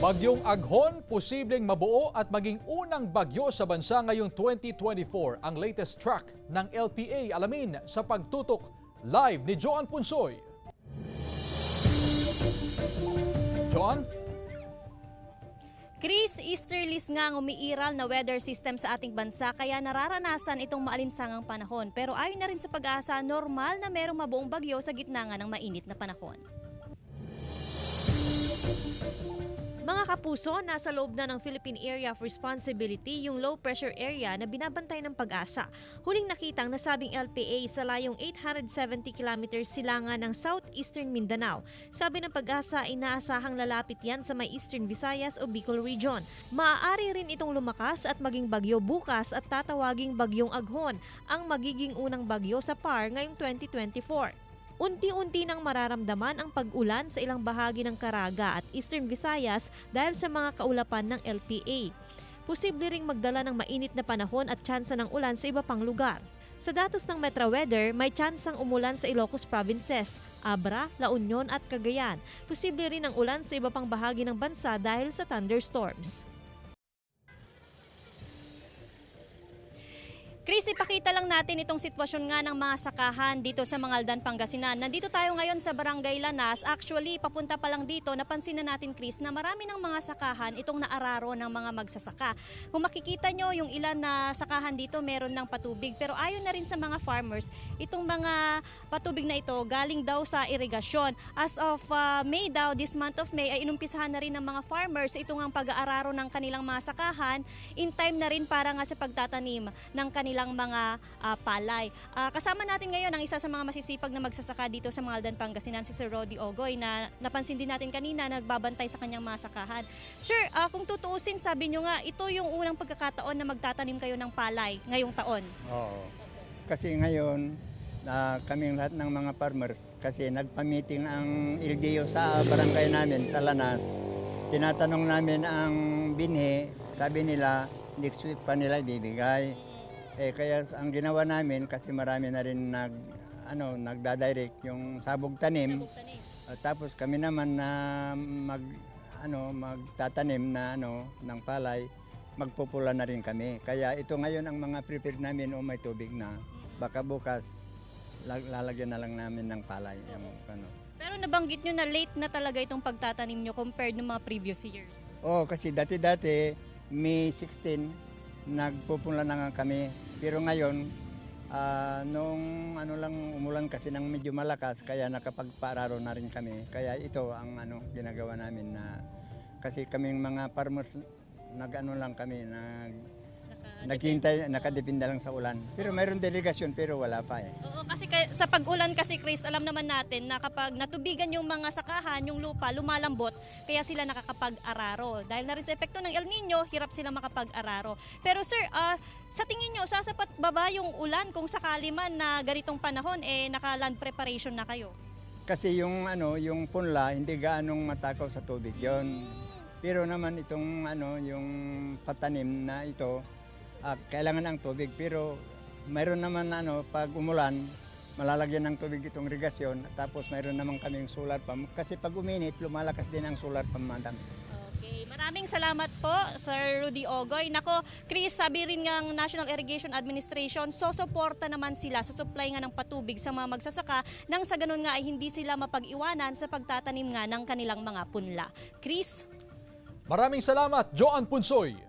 Bagyong Aghon, posibleng mabuo at maging unang bagyo sa bansa ngayong 2024. Ang latest track ng LPA. Alamin sa pagtutok live ni Joan Punsoy. Joan? Chris, easterlies nga ang umiiral na weather system sa ating bansa kaya nararanasan itong maalinsangang panahon. Pero ayon na rin sa pag-asa, normal na merong mabuong bagyo sa gitna nga ng mainit na panahon. Mga kapuso, nasa loob na ng Philippine Area of Responsibility yung low pressure area na binabantay ng pag-asa. Huling nakitang nasabing LPA sa layong 870 kilometers silangan ng southeastern Mindanao. Sabi ng pag-asa, inaasahang lalapit yan sa may Eastern Visayas o Bicol Region. Maaari rin itong lumakas at maging bagyo bukas at tatawaging Bagyong Aghon, ang magiging unang bagyo sa PAR ngayong 2024. Unti-unti nang mararamdaman ang pag-ulan sa ilang bahagi ng Caraga at Eastern Visayas dahil sa mga kaulapan ng LPA. Posible ring magdala ng mainit na panahon at tsansa ng ulan sa iba pang lugar. Sa datos ng Metro Weather, may tsansang umulan sa Ilocos Provinces, Abra, La Union at Cagayan. Posible rin ang ulan sa iba pang bahagi ng bansa dahil sa thunderstorms. Chris, ipakita lang natin itong sitwasyon nga ng mga sakahan dito sa Mangaldan, Pangasinan. Nandito tayo ngayon sa Barangay Lanas. Actually, papunta pa lang dito, napansin na natin, Chris, na marami ng mga sakahan itong naararo ng mga magsasaka. Kung makikita nyo, yung ilan na sakahan dito meron ng patubig. Pero ayon na rin sa mga farmers, itong mga patubig na ito galing daw sa irigasyon. As of May daw, this month of May, ay inumpisahan na rin ng mga farmers itong ang pag-aararo ng kanilang mga sakahan in time na rin para nga sa pagtatanim ng kanilang mga palay. Kasama natin ngayon ang isa sa mga masisipag na magsasaka dito sa Mangaldan, Pangasinan, si Sir Rody Ogoy, na napansin din natin kanina nagbabantay sa kanyang mga sakahan. Sir, kung tutuusin, sabi nyo nga, ito yung unang pagkakataon na magtatanim kayo ng palay ngayong taon. Oo. Kasi ngayon, kaming lahat ng mga farmers, kasi nagpa-meeting ang LGU sa barangay namin, sa Lanas. Tinatanong namin ang binhi, sabi nila, next week pa nila ibibigay. Kaya ang ginawa namin, kasi marami na rin nagdadirect yung sabog tanim. Tapos kami naman na magtatanim na ng palay, magpupula na rin kami. Kaya ito ngayon ang mga prepared namin, may tubig na. Baka bukas lalagyan na lang namin ng palay. Pero nabanggit nyo na late na talaga itong pagtatanim nyo compared ng mga previous years. Kasi dati May 16 nagpupula na nga kami. Pero ngayon, nung umulan kasi ng medyo malakas, kaya nakapagpaararo na rin kami. Kaya ito ang ginagawa namin na, kasi kaming mga farmers, naghihintay, nakadepende lang sa ulan. Pero mayroon delegasyon, pero wala pa Oo, kasi sa pag-ulan kasi, Chris, alam naman natin na kapag natubigan yung mga sakahan, yung lupa, lumalambot, kaya sila nakakapag-araro. Dahil na rin sa epekto ng El Nino, hirap sila makapag-araro. Pero sir, sa tingin nyo, sasapat ba yung ulan kung sakali man na ganitong panahon, naka-land preparation na kayo? Kasi yung punla, hindi gaanong matakaw sa tubig yon. Pero naman itong yung patanim na ito, kailangan ng tubig, pero mayroon naman pag umulan, malalagyan ng tubig itong irigasyon, tapos mayroon naman kaming solar pump, kasi pag uminit, lumalakas din ang solar pump, madam. Okay, maraming salamat po, Sir Rudy Ogoy. Nako, Chris, sabi rin ng National Irrigation Administration, sosuporta naman sila sa supply nga ng patubig sa mga magsasaka, nang sa ganun nga ay hindi sila mapag-iwanan sa pagtatanim nga ng kanilang mga punla. Chris? Maraming salamat, Joan Punsoy.